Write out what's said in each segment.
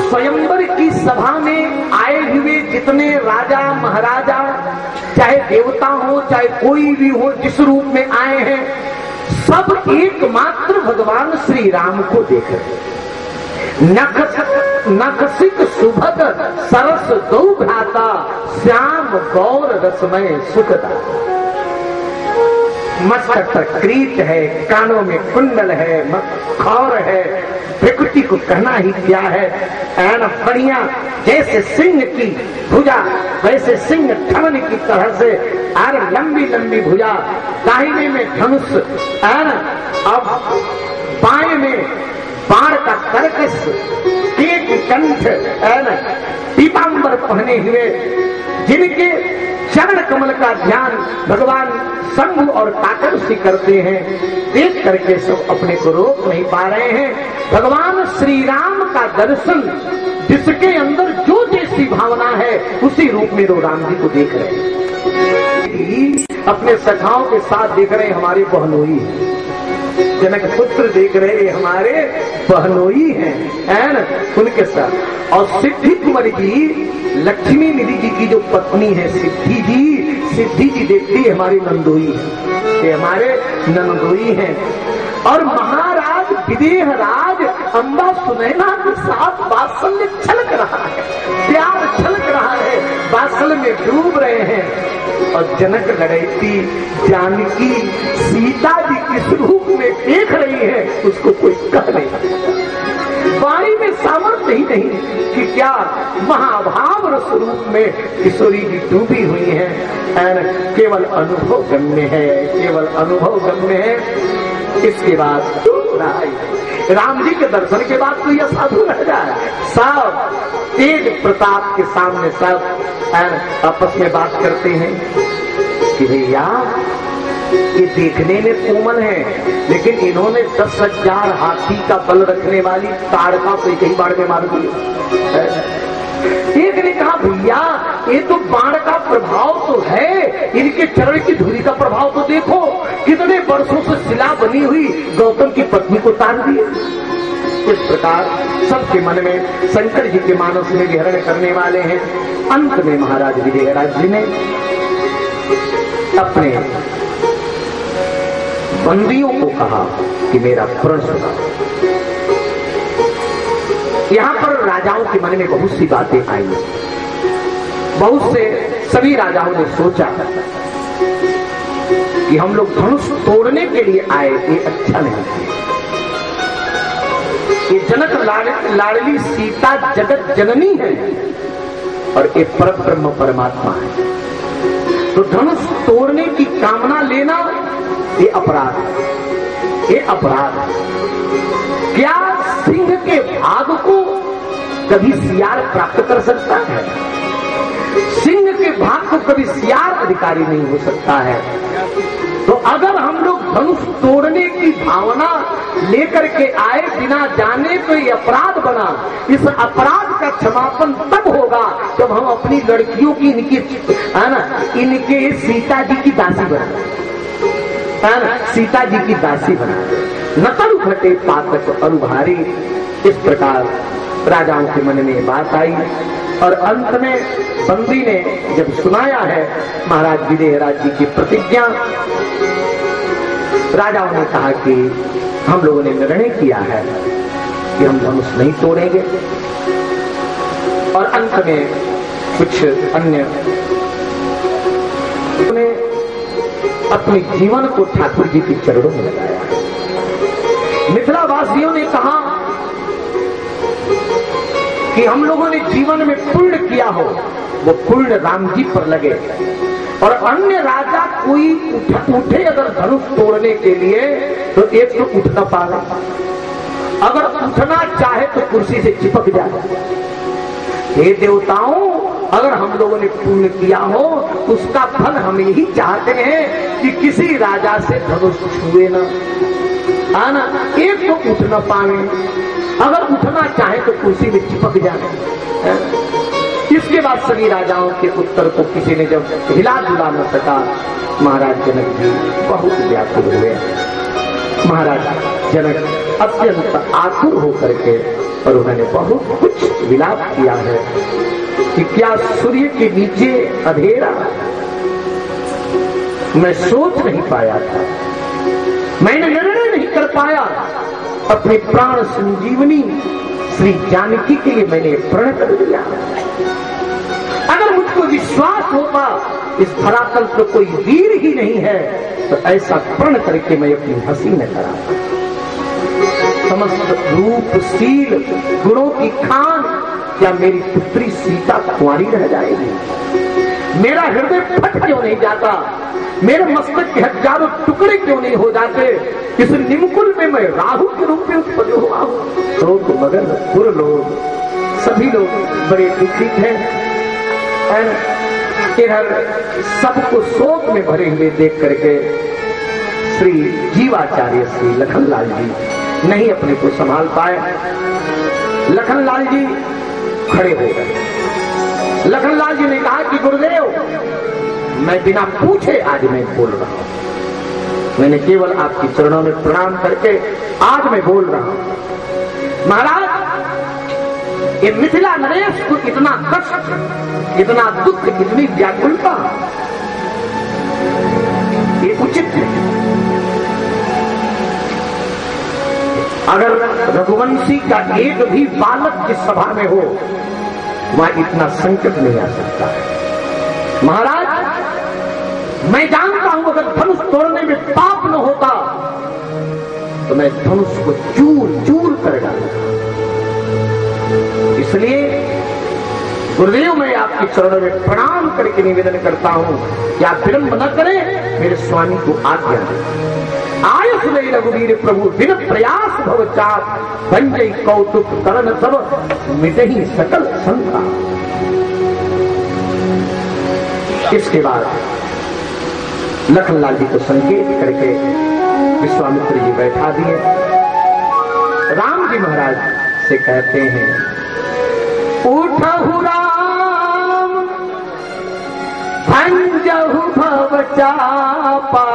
स्वयंवर की सभा में आए हुए जितने राजा महाराजा, चाहे देवता हो चाहे कोई भी हो, जिस रूप में आए हैं, सब एकमात्र भगवान श्री राम को देख रहे। नखसिक सुभग सरस दो भ्राता, श्याम गौर रसमय सुखदा। मस्तक पर क्रीट है, कानों में कुंडल है, खौर है, प्रकृति को कहना ही क्या है। ऐन बढ़िया जैसे सिंह की भुजा, वैसे सिंह ठमन की तरह से और लंबी लंबी भुजा, दाहिने में धनुष, ऐन अब बाएं में बाण का कर्कश, एक कंठ, ऐन पीतांबर पहने हुए, जिनके चरण कमल का ध्यान भगवान शंभु और काकरसी करते हैं, देख करके सब अपने को रोक नहीं पा रहे हैं। भगवान श्री राम का दर्शन, जिसके अंदर जो जैसी भावना है उसी रूप में वो राम जी को देख रहे हैं। अपने सखाओं के साथ देख रहे हैं हमारे बहनोई, जनक पुत्र देख रहे हैं हमारे बहनोई हैं, उनके साथ। और सिद्धि कुमारी जी, लक्ष्मी निधि जी की जो पत्नी है सिद्धि जी देखती है हमारी नंदोई है, ये हमारे नंदोई हैं। और महाराज विदेह राज अम्बा सुनैना के साथ वात्सल्य छलक रहा है, प्यार छलक रहा है, वात्सल्य में डूब रहे हैं। और जनक लड़ैती जानकी सीता जी किस रूप में देख रही है उसको कोई कह नहीं, वाणी में सामर्थ्य ही नहीं कि क्या महाभाव रस रूप में किशोरी जी डूबी हुई है। केवल अनुभव गम्य है, केवल अनुभव गम्य है। इसके बाद राम जी के दर्शन के बाद तो यह साधु रह जाए, सब तेज प्रताप के सामने सब आपस में बात करते हैं कि भैया ये देखने में कोमल है, लेकिन इन्होंने 10,000 हाथी का बल रखने वाली ताड़का को कई बाढ़ में मार दिया। एक ने कहा भैया ये तो बाण का प्रभाव तो है, इनके चरण की धूलि का प्रभाव तो देखो, कितने वर्षों से शिला बनी हुई गौतम की पत्नी को तार दिए। इस प्रकार सबके मन में शंकर जी के मानस में विहरण करने वाले हैं। अंत में महाराज विजयराज जी ने अपने बंदियों को कहा कि मेरा प्रण सुना। यहां पर राजाओं के मन में बहुत सी बातें आई, बहुत से सभी राजाओं ने सोचा कि हम लोग धनुष तोड़ने के लिए आए, ये अच्छा नहीं है। ये जनक लाडली सीता जगत जननी है और ये परब्रह्म परमात्मा है, तो धनुष तोड़ने की कामना लेना ये अपराध है, ये अपराध है। क्या सिंह के भाग को कभी सियार प्राप्त कर सकता है? सिंह के भाग को कभी सियार अधिकारी नहीं हो सकता है। तो अगर हम लोग धनुष तोड़ने की भावना लेकर के आए बिना जाने तो ये अपराध बना। इस अपराध का क्षमापन तब होगा जब हम अपनी लड़कियों की इनके सीता जी की दासी बना, सीता जी की दासी बना, नकल घटे पातक अनुभारी। इस प्रकार राजाओं के मन में बात आई और अंत में बंदी ने जब सुनाया है महाराज विजयराज जी की प्रतिज्ञा, राजाओं ने कहा कि हम लोगों ने निर्णय किया है कि हम धनुष नहीं तोड़ेंगे। और अंत में कुछ अन्य अपने जीवन को ठाकुर जी के चरणों में लगाया। मिथिला वासियों ने कहा कि हम लोगों ने जीवन में पुण्य किया हो, वो पुण्य राम जी पर लगे। और अन्य राजा कोई उठे अगर धनुष तोड़ने के लिए तो एक तो उठ न पाए, अगर उठना चाहे तो कुर्सी से चिपक जाए। हे देवताओं, अगर हम लोगों ने पुण्य किया हो उसका फल हम यही चाहते हैं कि किसी राजा से धनुष छुए ना, आना एक तो उठ न पाए, अगर उठना चाहे तो कुर्सी में चिपक जाए। इसके बाद सभी राजाओं के उत्तर को किसी ने जब हिला डुला न सका, महाराज जनक जी बहुत व्याकुल हुए। महाराज जनक अत्यंत आतुर होकर के और उन्होंने बहुत कुछ विलाप किया है कि क्या सूर्य के नीचे अंधेरा, मैं सोच नहीं पाया था, मैंने निर्णय नहीं कर पाया, अपने प्राण संजीवनी श्री जानकी के लिए मैंने प्रण कर दिया। अगर मुझको विश्वास होता इस धरातल पर कोई वीर ही नहीं है तो ऐसा प्रण करके मैं अपनी हंसी न कराता। समस्त रूपशील गुणों की खान, क्या मेरी पुत्री सीता कुंवारी रह जाएगी? मेरा हृदय फट क्यों नहीं जाता? मेरे मस्तक के हजारों टुकड़े क्यों नहीं हो जाते? इस निमकुल में मैं राहु के रूप में उत्पन्न हुआ हूं। लोग मगर पुर लोग सभी लोग बड़े दुखित हैं। इधर सबको शोक में भरे हुए देख करके श्री जीवाचार्य श्री लखनलाल जी नहीं अपने को संभाल पाए। लखनलाल जी खड़े हो गए। लखनलाल जी ने कहा कि गुरुदेव, मैं बिना पूछे आज मैं बोल रहा हूं, मैंने केवल आपके चरणों में प्रणाम करके आज मैं बोल रहा हूं। महाराज, ये मिथिला नरेश को इतना कष्ट, इतना दुख, इतनी व्याकुलता, ये उचित नहीं। अगर रघुवंशी का एक भी बालक जिस सभा में हो वहां इतना संकट नहीं आ सकता है। महाराज, मैं जानता हूं अगर धनुष तोड़ने में पाप न होता तो मैं धनुष को चूर चूर कर डालूंगा। इसलिए गुरुदेव, मैं आपके चरणों में प्रणाम करके निवेदन करता हूं कि आप विलंब न करें, मेरे स्वामी को आज्ञा दें। आयुष नहीं रघुवीर प्रभु बिन प्रयास भव चाप, भंजई कौतुक करण सब मिटही सकल शंका। इसके बाद लखनलाल जी को संकेत करके विश्वामित्र जी बैठा दिए। राम जी महाराज से कहते हैं, उठहु राम भंजहु भव चापा,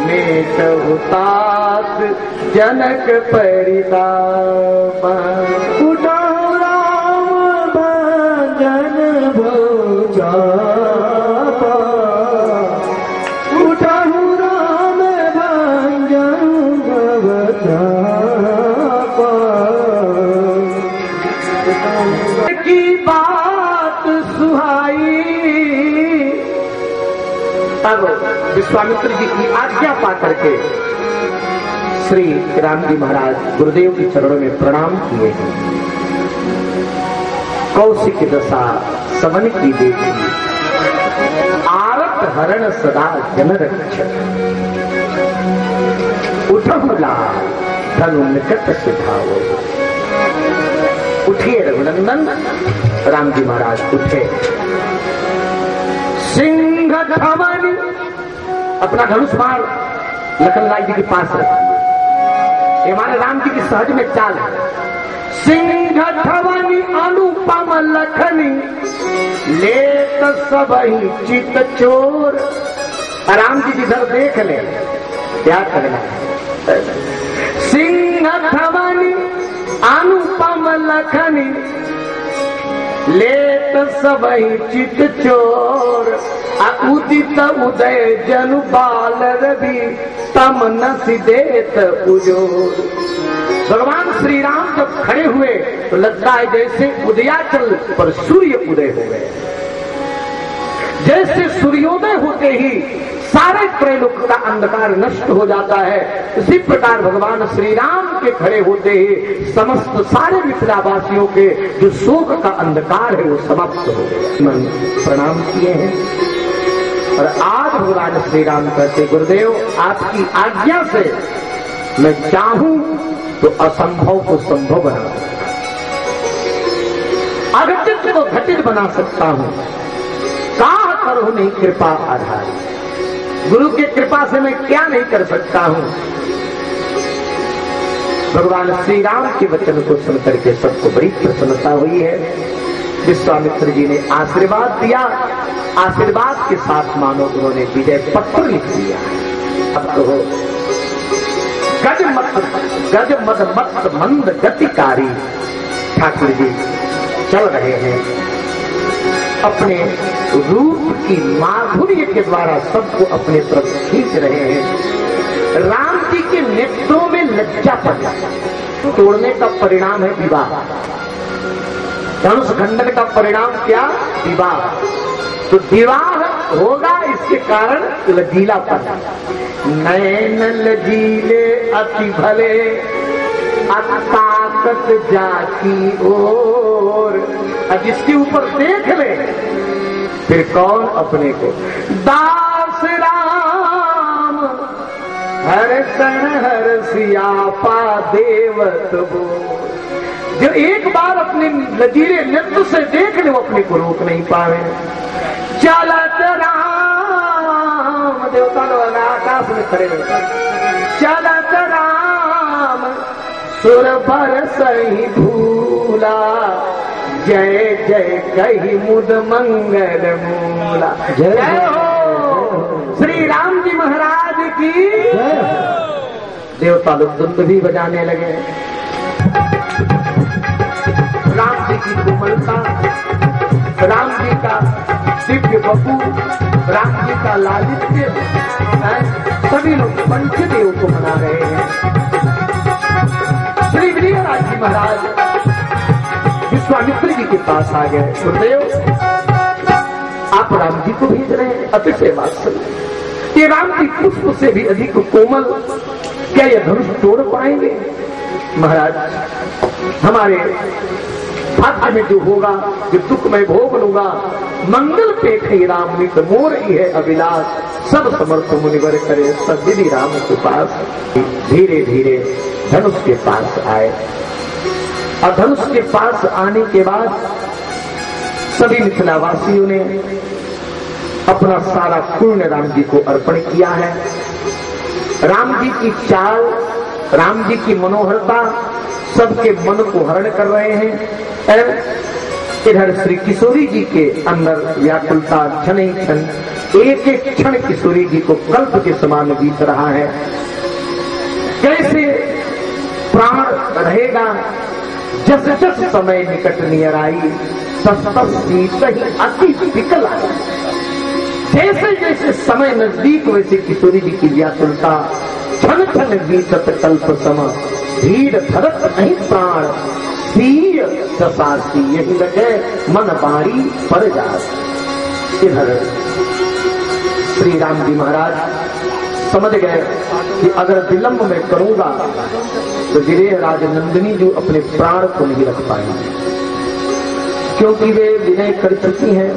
मेटहु तात जनक परितापा। उठहु राम भंजन भव चापा, उठहु राम भंजन भव चापा। की बात सुहाई। अब विश्वामित्र जी की आज्ञा पा करके श्री राम जी महाराज गुरुदेव के चरणों में प्रणाम किए। कौशिक दशा समन की देखी, आरत हरण सदा जन रक्षक। उठहु लाल धनु निकट सिधाओ। उठिए रघुनंदन। राम जी महाराज उठे। सिंह धवनी अपना धनुष बाण लखनलाल जी के पास रखा। ये हमारे राम जी की सहज में चाल है। सिंह धवनी अनुपम लखनी, लेत सबही चित चोर। राम जी जिधर देख ले क्या करना है। सिंह धवनी अनुपम लखनी, लेत सबही चित चोर। उदित उदय जनु बाल रवि, तम नसि देत उजोर। भगवान श्री राम जब खड़े हुए तो लगता है जैसे उदयाचल पर सूर्य उदय हो गए। जैसे सूर्योदय होते ही सारे त्रैलोक का अंधकार नष्ट हो जाता है, इसी प्रकार भगवान श्री राम के खड़े होते ही समस्त सारे मिथिलावासियों के जो शोक का अंधकार है वो समाप्त हो गया। प्रणाम किए हैं और आज भगवान श्री राम कहते, गुरुदेव आपकी आज्ञा से मैं चाहूं तो असंभव को संभव बना सकता हूं, अघटित को घटित बना सकता हूं। काह करो नहीं कृपा आधार, गुरु की कृपा से मैं क्या नहीं कर सकता हूं। भगवान श्री राम के वचन को सुनकर के सबको बड़ी प्रसन्नता हुई है। विश्वामित्र जी ने आशीर्वाद दिया। आशीर्वाद के साथ मानो उन्होंने विजय पत्र लिख दिया। अब तो गज मद मत मंद गतिकारी ठाकुर जी चल रहे हैं, अपने रूप की माधुर्य के द्वारा सबको अपने तरफ खींच रहे हैं। राम जी के नेत्रों में लज्जापन तोड़ने का परिणाम है विवाह। धनुष खंडन का परिणाम क्या? विवाह। तो विवाह होगा, इसके कारण लजीलापन। नैन लजीले अति भले ताकत जाकी ओर, जिसके ऊपर देख ले फिर कौन अपने को। दास राम हर कण हर सियापा देवत वो, जो एक बार अपने लजीले नृत्य से देख ले वो अपने को रोक नहीं पावे। चलत राम, देवता लोग आकाश में खड़े हुए, चलत राम सुर पर सही भूला, जय जय कही मुद मंगल मूला। जय हो श्री राम जी महाराज की। देवता लोग धुन भी बजाने लगे। राम जी की कोमलता, राम जी का दिव्य बपू, राम जी का लालित्य, सभी लोग पंचदेव को मना रहे हैं। श्री वीरराज जी महाराज विश्वामित्र जी के पास आ गए। गुरुदेव, आप राम जी को भेज रहे हैं, अतिशय वात्सल्य। ये राम जी पुष्प से भी अधिक कोमल, क्या यह धनुष तोड़ पाएंगे? महाराज, हमारे भाग्य में जो होगा, जो दुख मैं भोग लूंगा, मंगल पेखे राम नित मोर ही है अभिलाष, सब समर्थ मुनिवर करे सब विधि राम के पास। धीरे धीरे धनुष के पास आए, और धनुष के पास आने के बाद सभी मिथिलावासियों ने अपना सारा पुण्य राम जी को अर्पण किया है। राम जी की चाल, राम जी की मनोहरता सबके मन को हरण कर रहे हैं। इधर श्री किशोरी जी के अंदर व्याकुलता क्षण ही क्षण, एक एक क्षण किशोरी जी को कल्प के समान बीत रहा है। कैसे प्राण रहेगा? जस जस समय निकट नियर आई, तस तस शीत ही अति विकल आई। जैसे जैसे समय नजदीक, वैसे किशोरी जी की व्याकुलता क्षण क्षण बीतत कल्प सम, भीड़ धरत नहीं प्राण, सीय दशासी यही लगे मन बारी पर जात। इधर श्री राम जी महाराज समझ गए कि अगर विलंब में करूंगा तो गिरिराज नंदिनी जो अपने प्राण को नहीं रख पाएंगे, क्योंकि वे विनय कर चुकी हैं,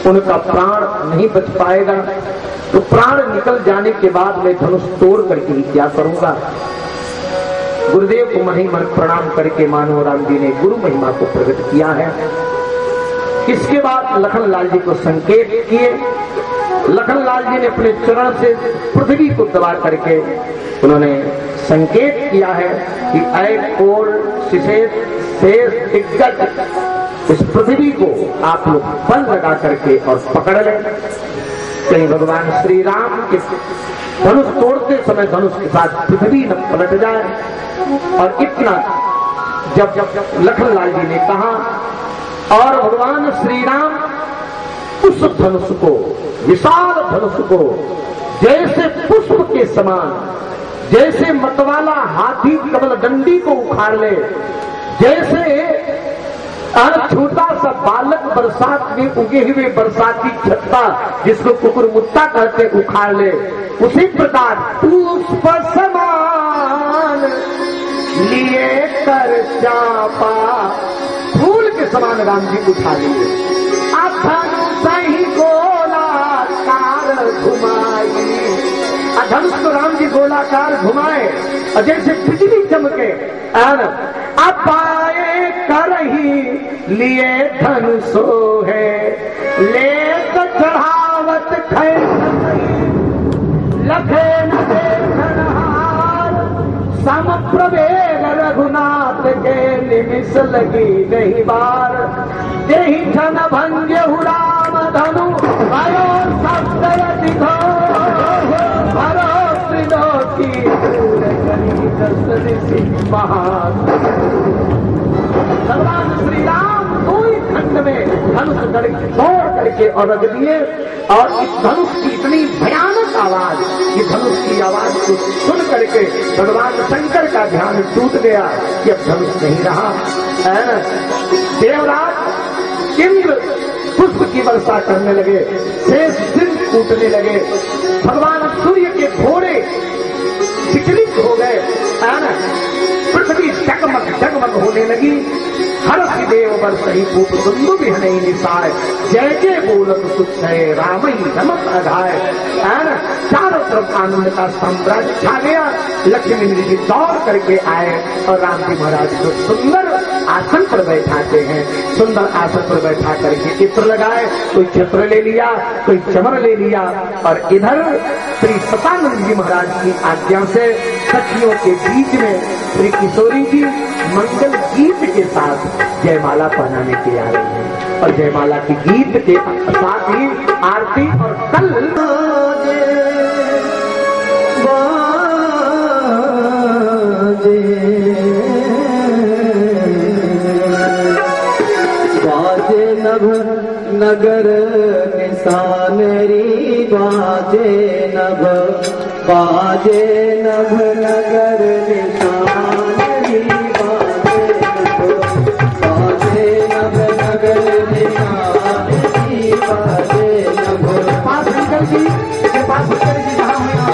उनका प्राण नहीं बच पाएगा। तो प्राण निकल जाने के बाद मैं धनुष तोड़ करके ही क्या करूंगा? गुरुदेव को मन ही मन प्रणाम करके मानो राम जी ने गुरु महिमा को प्रकट किया है। इसके बाद लखन लाल जी को संकेत किए। लखन लाल जी ने अपने चरण से पृथ्वी को दबा करके उन्होंने संकेत किया है कि ऐ कोल शिशेष शेष दिग्गज, इस पृथ्वी को आप लोग बल लगा करके और पकड़ लें, कहीं भगवान श्री राम के धनुष तोड़ते समय धनुष के साथ पृथ्वी न पलट जाए। और इतना जब लखन लाल जी ने कहा, और भगवान श्री राम उस धनुष को, विशाल धनुष को जैसे पुष्प के समान, जैसे मतवाला हाथी कमल डंडी को उखाड़ ले, जैसे छोटा सा बालक बरसात में उगे हुए बरसाती छत्ता जिसको कुकुर मुत्ता कहते उखाड़ ले, उसी प्रकार पुष्प समान लिए कर चापा, फूल के समान राम जी उठा लिए। सही गोलाकार घुमाई, धनुष को राम जी गोलाकार घुमाए और जैसे बिजली चमके, अपाए कर ही लिए धनुषो है, ले तो चढ़ावत खैर लखे न देखनहार, सम प्रवेग रघुनाथ के निमिष लगी नहीं बार, यही धन भंग राम धनु भयो शब्द दिखो भरो त्रिलोकी करी दर्शन सिंह भगवान श्री राम दो ही खंड में धनुष तोड़ करके और रख दिए। और इस धनुष की इतनी भयानक आवाज, ये धनुष की आवाज को सुन करके भगवान शंकर का ध्यान टूट गया कि अब धनुष नहीं रहा। देवराज इंद्र पुष्प की वर्षा करने लगे, शेष सिंह कूटने लगे, भगवान सूर्य के घोड़े विचलित हो गए, पृथ्वी जगमग जगमग होने लगी। हर्ष देव वर्षहि पूप सुंदु बिहने निसाय, जय जय बोलत सुखय राम ही रमत अघाय। चारों तरफ आनंद का साम्राज्य छा गया। लक्ष्मी जी दौड़ करके आए और राम जी महाराज को सुंदर आसन पर बैठाते हैं। सुंदर आसन पर बैठा करके चित्र लगाए, कोई छत्र ले लिया, कोई चमर ले लिया। और इधर श्री सतानंद जी महाराज की आज्ञा से सखियों के बीच में श्री किशोरी जी मंगल गीत के साथ जयमाला पहनाने के आ रहे हैं। और जयमाला के गीत के साथ ही आरती और कल बाजे नभ नगर निशान री, बाजे नभ नगर निशान री, बाजे नभ नगर निशान री, बाजे नभ। पास शंकर जी के पास शंकर जी कहाँ हुआ?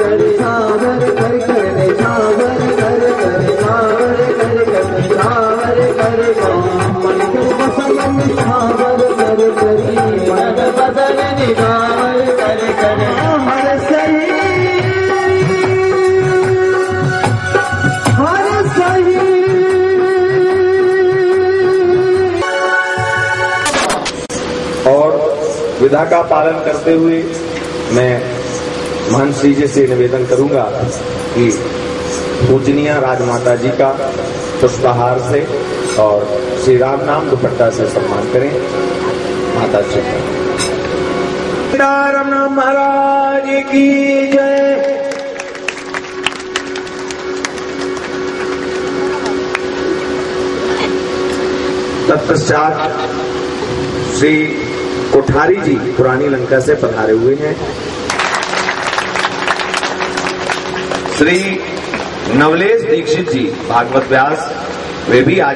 करे सावर कर करे सावर कर करे सावर कर करे सावर कर मन के बसन सावर कर करे मन बदन निगावर कर करे हर सही हर सही। और विधा का पालन करते हुए मैं महंत श्री जी से निवेदन करूंगा कि पूजनीय राजमाता जी का पुष्पहार से और श्री राम नाम दुपट्टा से सम्मान करें। माता जी राम महाराज की जय। तत्पश्चात श्री कोठारी जी पुरानी लंका से पधारे हुए हैं। श्री नवलेश दीक्षित जी भागवत व्यास वे भी आज